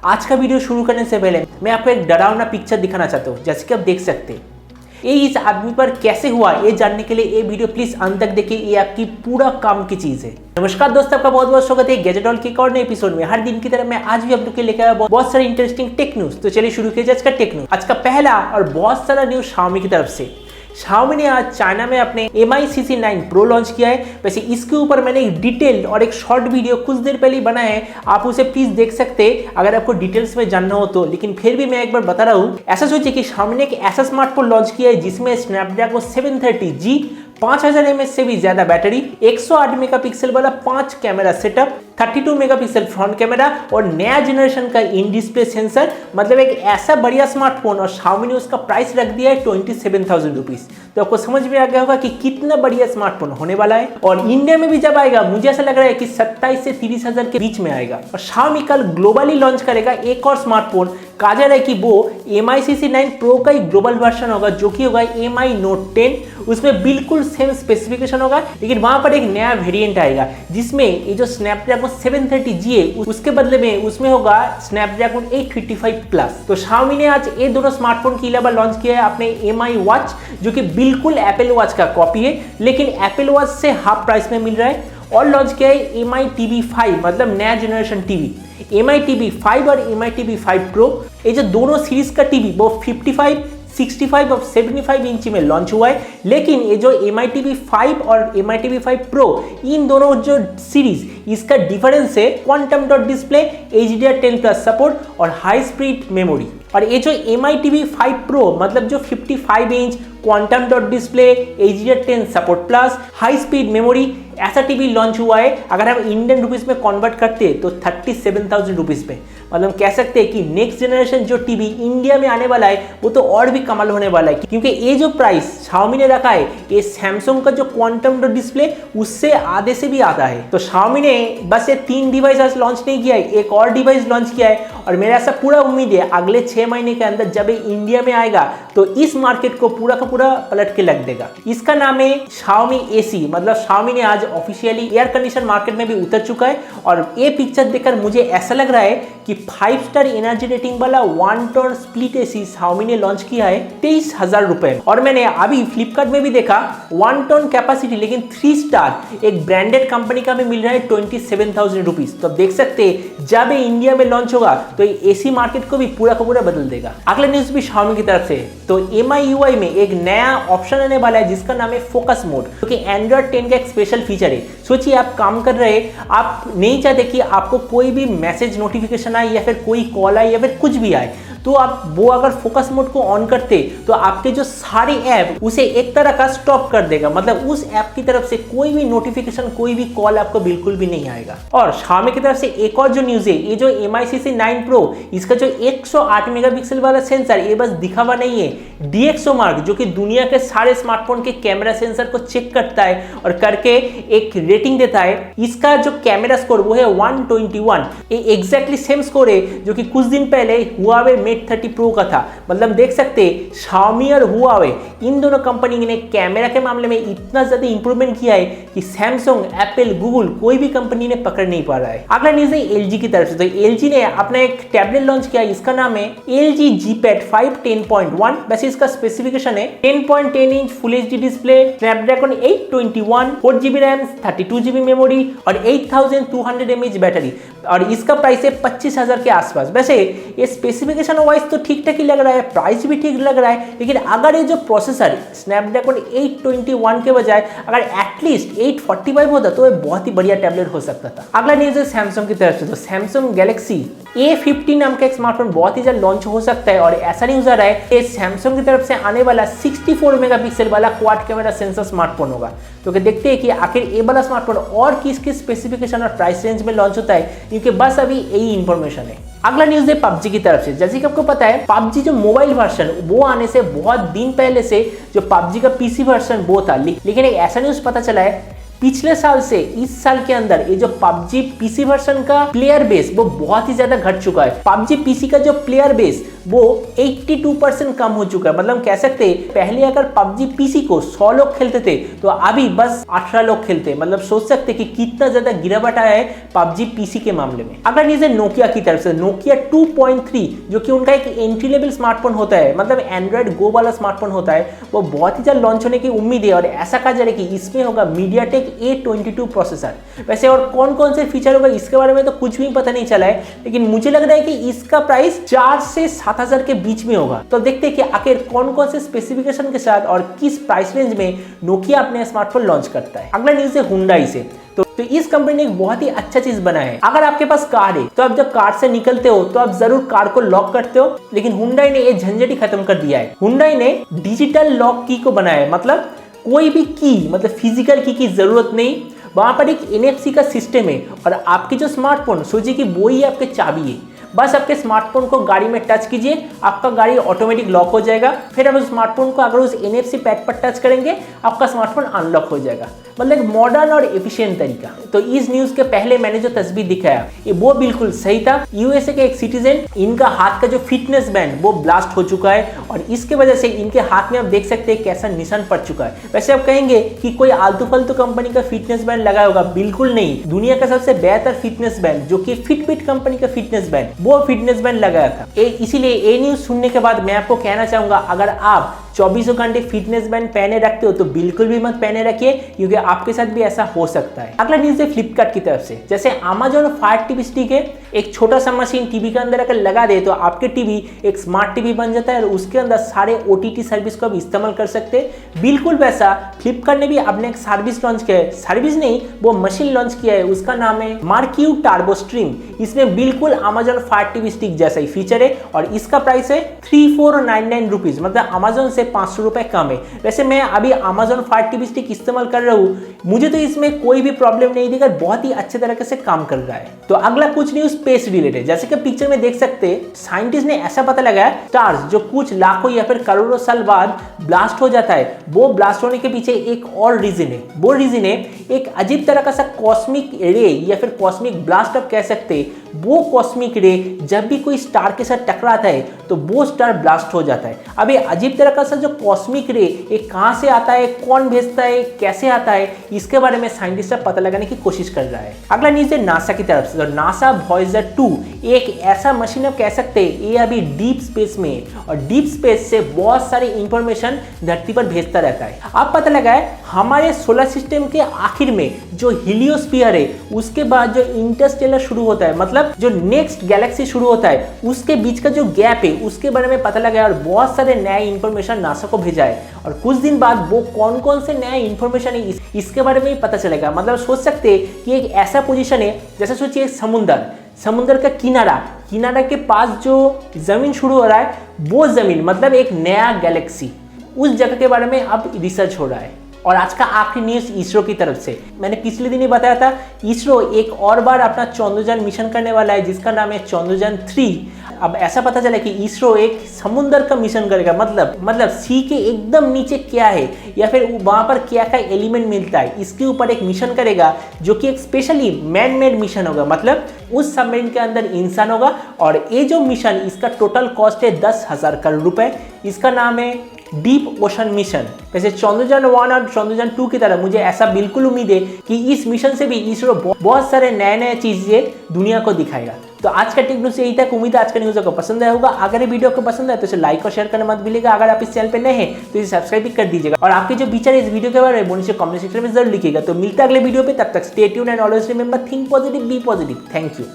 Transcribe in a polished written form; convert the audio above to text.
आज का वीडियो शुरू करने से पहले मैं आपको एक डरावना पिक्चर दिखाना चाहता हूँ, जैसे कि आप देख सकते हैं। ये इस आदमी पर कैसे हुआ ये जानने के लिए ये वीडियो प्लीज अंत तक देखिए, ये आपकी पूरा काम की चीज है। नमस्कार दोस्तों, आपका बहुत बहुत स्वागत है गैजेट वर्ल्ड के एक और नए एपिसोड में। हर दिन की तरह मैं आज भी आप लोग के लेकर आया बहुत सारे इंटरेस्टिंग टेक न्यूज। तो चलिए शुरू किया जाए आज का टेक न्यूज। आज का पहला और बहुत सारा न्यूज Xiaomi की तरफ से। Xiaomi ने आज चाइना में अपने MI CC9 Pro लॉन्च किया है। वैसे इसके ऊपर मैंने एक डिटेल और एक शॉर्ट वीडियो कुछ देर पहले बनाया है, आप उसे प्लीज देख सकते हैं अगर आपको डिटेल्स में जानना हो तो। लेकिन फिर भी मैं एक बार बता रहा हूँ, ऐसा सोचिए कि Xiaomi ने एक ऐसा स्मार्टफोन लॉन्च किया है जिसमें स्नैपड्रैगन 730G 5000 mAh से भी ज्यादा बैटरी, 108 मेगापिक्सल वाला 5 camera setup, 32 megapixel front camera और नया जनरेशन का इन डिस्प्ले सेंसर। मतलब एक ऐसा बढ़िया स्मार्टफोन, और Xiaomi ने उसका प्राइस रख दिया है 27,000 रुपीज। तो आपको समझ में आ गया होगा कि कितना बढ़िया स्मार्टफोन होने वाला है। और इंडिया में भी जब आएगा मुझे ऐसा लग रहा है कि 27 से 30,000 के बीच में आएगा। और Xiaomi कल ग्लोबली लॉन्च करेगा एक और स्मार्टफोन। कहा जा रहा है कि वो MI CC9 Pro का एक ग्लोबल वर्जन होगा जो कि होगा MI Note 10। उसमें बिल्कुल सेम स्पेसिफिकेशन होगा, लेकिन वहां पर एक नया वेरिएंट आएगा जिसमें ये जो स्नैपड्रैगन 730G है उसके बदले में उसमें होगा स्नैपड्रैगन 855 प्लस। तो Xiaomi ने आज ये दोनों स्मार्टफोन के अलावा लॉन्च किया है अपने MI वॉच, जो कि बिल्कुल एप्पल वॉच का कॉपी है लेकिन एप्पल वॉच से हाफ प्राइस में मिल रहा है। और लॉन्च किया है MI TV 5, मतलब नया जनरेशन टीवी। MI TV 5 और MI TV 5 Pro, ये जो दोनों सीरीज का टीवी वो 55, 65 और 75 इंच में लॉन्च हुआ है। लेकिन ये जो MI TV 5 और MI TV 5 Pro, इन दोनों जो सीरीज इसका डिफरेंस है quantum dot display, HDR10+ support और हाई स्पीड मेमोरी। और ये जो MI TV 5 Pro मतलब जो 55 inch quantum dot display, HDR10 support plus high speed memory, ऐसा टीवी लॉन्च हुआ है। अगर हम इंडियन रुपीस में कन्वर्ट करते हैं तो 37,000 रुपीस में। मतलब कह सकते हैं कि नेक्स्ट जनरेशन जो टीवी इंडिया में आने वाला है वो तो और भी कमाल होने वाला है, क्योंकि ये जो प्राइस Xiaomi ने रखा है ये सैमसंग का जो क्वांटम डॉट डिस्प्ले उससे आधे से भी आता है। तो Xiaomi ने बस ये 3 डिवाइस आज लॉन्च नहीं किया है, एक और डिवाइस लॉन्च किया है। और मेरा ऐसा पूरा उम्मीद है अगले 6 महीने के अंदर जब ये इंडिया में आएगा तो इस मार्केट को पूरा का पूरा पलट के लग देगा। इसका नाम है Xiaomi AC। मतलब Xiaomi ने आज ऑफिशियली एयर कंडीशन मार्केट में भी उतर चुका है। और ये पिक्चर देखकर मुझे ऐसा लग रहा है कि 5 स्टार एनर्जी रेटिंग वाला 1 टन स्प्लिट AC Xiaomi ने लॉन्च किया है 23,000 रुपए। और मैंने अभी फ्लिपकार्ट में भी देखा 1 टन कैपेसिटी लेकिन 3 स्टार एक ब्रांडेड कंपनी का भी मिल रहा है 27,000 रुपीज। तो आप देख सकते हैं जब ये इंडिया में लॉन्च होगा तो ये AC मार्केट को भी पूरा का पूरा बदल देगा। अगला न्यूज भी Xiaomi की तरफ से। तो MIUI में एक नया ऑप्शन आने वाला है जिसका नाम है फोकस मोड, जो कि Android 10 का एक स्पेशल फीचर है। सोचिए आप काम कर रहे हैं, आप नहीं चाहते कि आपको कोई भी मैसेज नोटिफिकेशन आए या फिर कोई कॉल आए या फिर कुछ भी आए, तो आप वो अगर फोकस मोड को ऑन करते तो आपके जो सारे ऐप उसे एक तरह का स्टॉप कर देगा। मतलब उस ऐप की तरफ से कोई भी नोटिफिकेशन, कोई भी कॉल आपको बिल्कुल भी नहीं आएगा। और Xiaomi की तरफ से एक और जो न्यूज है, ये जो MI CC9 Pro, इसका जो 108 मेगापिक्सल वाला सेंसर ये बस दिखावा नहीं है, dxomark जो कि दुनिया के सारे स्मार्टफोन के कैमरा सेंसर को चेक करता है और करके एक रेटिंग देता है। इसका जो कैमरा स्कोर वो है 121। ये एग्जैक्टली सेम स्कोर है जो कि कुछ दिन पहले Huawei Mate 30 Pro का था। मतलब देख सकते Xiaomi और Huawei इन दोनों कंपनी ने कैमरा के मामले में इतना ज्यादा इंप्रूवमेंट किया है कि सैमसंग, एप्पल, गूगल कोई भी कंपनी ने पकड़ नहीं पा रहा है। अगला न्यूज है LG की तरफ से। तो LG ने अपना एक टैबलेट लॉन्च किया, इसका नाम है LG G Pad 5 10.1। वैसे इसका स्पेसिफिकेशन है 10.10 inch full HD display, Snapdragon 821, 4GB RAM, 32GB memory और 8200 mAh बैटरी। और इसका प्राइस है 25,000 के आसपास। वैसे ये स्पेसिफिकेशन वाइज तो ठीक ठाक ही लग रहा है, प्राइस भी ठीक लग रहा है, लेकिन अगर ये जो प्रोसेसर स्नैपड्रैगन 821 के बजाय अगर एटलीस्ट 845 होता तो ये बहुत ही बढ़िया टैबलेट हो सकता था। अगला न्यूज है सैमसंग की तरफ से। तो सैमसंग गैलेक्सी A50 नाम का एक स्मार्टफोन बहुत ही जल्द लॉन्च हो सकता है। और ऐसा न्यूज आ रहा है कि सैमसंग की तरफ से आने वाला 64 मेगापिक्सल वाला क्वाड कैमरा सेंसर स्मार्टफोन होगा। तो देखते हैं कि आखिर ये वाला स्मार्टफोन और किस किस स्पेसिफिकेशन और प्राइस रेंज में लॉन्च होता है, क्योंकि बस अभी यही इंफॉर्मेशन है। अगला न्यूज है PUBG की तरफ से। जैसे कि आपको पता है PUBG जो मोबाइल वर्जन वो आने से बहुत दिन पहले से जो PUBG का PC वर्जन वो था, लेकिन एक ऐसा न्यूज पता चला है पिछले साल से इस साल के अंदर ये जो पबजी पीसी वर्जन का प्लेयर बेस वो बहुत ही ज्यादा घट चुका है। पबजी पीसी का जो प्लेयर बेस वो 82% कम हो चुका है। मतलब कह सकते हैं पहले अगर पबजी पीसी को 100 लोग खेलते थे तो अभी बस 18 लोग खेलते। मतलब सोच सकते कि कितना ज्यादा गिरावट आया है पबजी पीसी के मामले में। अगर नीचे नोकिया की तरफ से नोकिया 2.3 जो कि उनका एक एंट्री लेवल स्मार्टफोन होता है, मतलब एंड्रॉइड गो वाला स्मार्टफोन होता है, वो बहुत ही जल्द लॉन्च होने की उम्मीद है। और ऐसा कहा जा रहा है कि इसमें होगा मीडियाटेक A22 प्रोसेसर। वैसे और कौन कौन से फीचर होगा इसके बारे में तो कुछ भी पता नहीं चला है, लेकिन मुझे लग रहा है कि इसका प्राइस 4 से 7,000 के बीच में होगा। तो देखते हैं कि आखिर कौन कौन से स्पेसिफिकेशन के साथ और किस प्राइस रेंज में नोकिया अपने स्मार्टफोन लॉन्च करता है। अगला न्यूज है हुंडई से। तो इस कंपनी ने एक बहुत ही अच्छा चीज बनाया है। अगर आपके पास कार है तो आप जब कार से निकलते हो तो आप जरूर कार को लॉक करते हो, लेकिन हुंडई ने ये झंझट ही खत्म कर दिया है। हुंडई ने डिजिटल लॉक की को बनाया है। मतलब कोई भी की, मतलब फिजिकल की जरूरत नहीं, वहां पर एक NFC का सिस्टम है और आपकी जो स्मार्टफोन सोचिए कि वो ही आपके चाबी है। बस आपके स्मार्टफोन को गाड़ी में टच कीजिए, आपका गाड़ी ऑटोमेटिक लॉक हो जाएगा। फिर आप उस स्मार्टफोन को अगर उस NFC पैड पर टच करेंगे आपका स्मार्टफोन अनलॉक हो जाएगा। मतलब एक मॉडर्न और एफिशिएंट तरीका। तो इस न्यूज के पहले मैंने जो तस्वीर दिखाया ये वो बिल्कुल सही था। यूएसए के एक सिटीजन, इनका हाथ का जो फिटनेस बैंड वो ब्लास्ट हो चुका है और इसके वजह से इनके हाथ में आप देख सकते हैं कैसा निशान पड़ चुका है। वैसे आप कहेंगे कि कोई आलतू फालतू कंपनी का फिटनेस बैंड लगाया होगा, बिल्कुल नहीं। दुनिया का सबसे बेहतर फिटनेस बैंड जो कि फिटबिड कंपनी का फिटनेस बैंड, वो फिटनेस बैंड लगाया था। इसीलिए ये न्यूज सुनने के बाद मैं आपको कहना चाहूंगा, अगर आप 24 घंटे फिटनेस बैंड पहने रखते हो तो बिल्कुल भी मत पहने रखिए, क्योंकि आपके साथ भी ऐसा हो सकता है। अगला न्यूज है फ्लिपकार्ट की तरफ से। जैसे Amazon फायर टीवी स्टिक है, एक छोटा सा मशीन टीवी के अंदर अगर लगा दे तो आपके टीवी एक स्मार्ट टीवी बन जाता है और उसके अंदर सारे OTT सर्विस को आप इस्तेमाल कर सकते हैं। बिल्कुल वैसा फ्लिपकार्ट ने भी अपने एक सर्विस लॉन्च किया है। सर्विस नहीं, वो मशीन लॉन्च किया है, उसका नाम है Mayookh टर्बो स्ट्रीम। इसमें बिल्कुल Amazon फायर टीवी स्टिक जैसा ही फीचर है और इसका प्राइस है 3499 रुपीज, मतलब Amazon से 500 रुपए कम है। वैसे मैं अभी Amazon फायर टीवी स्टिक इस्तेमाल कर रहा हूँ, मुझे तो इसमें कोई भी प्रॉब्लम नहीं दिखा, बहुत ही अच्छे तरीके से काम कर रहा है। तो अगला कुछ न्यूज स्पेस रिलेटेड। जैसे कि पिक्चर में देख सकते हैं, साइंटिस्ट ने ऐसा पता लगाया स्टार्स जो कुछ लाखों या फिर करोड़ों साल बाद ब्लास्ट हो जाता है, वो ब्लास्ट होने के पीछे एक और रीजन है। वो रीजन है एक अजीब तरह का सा कॉस्मिक रे या फिर कॉस्मिक ब्लास्ट आप कह सकते हैं। वो कॉस्मिक रे जब भी कोई स्टार के साथ टकराता है तो वो स्टार ब्लास्ट हो जाता है। अब ये अजीब तरह का सा जो कॉस्मिक रे ये कहां से आता है, कौन भेजता है, कैसे आता है, इसके बारे में साइंटिस्ट पता लगाने की कोशिश कर रहा है। अगला न्यूज है नासा की तरफ से। तो नासा वॉयेजर 2 एक ऐसा मशीन आप कह सकते हैं, ये अभी डीप स्पेस में है और डीप स्पेस से बहुत सारी इंफॉर्मेशन धरती पर भेजता रहता है। आप पता लगाए हमारे सोलर सिस्टम के आखिर में जो हीलियोस्फीयर है उसके बाद जो इंटरस्टेलर शुरू होता है, मतलब जो नेक्स्ट गैलेक्सी शुरू होता है, उसके बीच का जो गैप है उसके बारे में पता लगाया और बहुत सारे नए इंफॉर्मेशन नासा को भेजा है। और कुछ दिन बाद वो कौन कौन से नए इंफॉर्मेशन है इसके बारे में पता चलेगा। मतलब सोच सकते हैं कि एक ऐसा पोजीशन है, जैसे सोचिए समुद्र का किनारा के पास जो जमीन शुरू हो रहा है, वो जमीन मतलब एक नया गैलेक्सी, उस जगह के बारे में अब रिसर्च हो रहा है। और आज का आखिरी न्यूज इसरो की तरफ से। मैंने पिछले दिन ही बताया था इसरो एक और बार अपना चंद्रयान मिशन करने वाला है जिसका नाम है चंद्रयान 3। अब ऐसा पता चला कि इसरो एक समुद्र का मिशन करेगा, मतलब सी के एकदम नीचे क्या है या फिर वहां पर क्या क्या एलिमेंट मिलता है, इसके ऊपर एक मिशन करेगा जो कि एक स्पेशली मैन मेड मिशन होगा। मतलब उस सबमरीन के अंदर इंसान होगा और ये जो मिशन इसका टोटल कॉस्ट है 10,000 करोड़ रुपए। इसका नाम है डीप ओशन मिशन। वैसे चंद्रयान 1 और चंद्रयान 2 की तरह मुझे ऐसा बिल्कुल उम्मीद है कि इस मिशन से भी इसरो बहुत सारे नए चीजें दुनिया को दिखाएगा। तो आज का टेक्न्यूज यही तक। उम्मीद है आज का न्यूज आपको पसंद आया होगा। अगर ये वीडियो आपको पसंद आए तो इसे लाइक और शेयर करना मत भूलिएगा। अगर आप इस चैनल पे नए हैं तो इसे सब्सक्राइब भी कर दीजिएगा और आपके जो विचार इस वीडियो के बारे में नीचे कमेंट सेक्शन में जरूर लिखिएगा। तो मिलता है अगले वीडियो पे, तब तक stay tuned and always remember think positive, be positive. Thank you.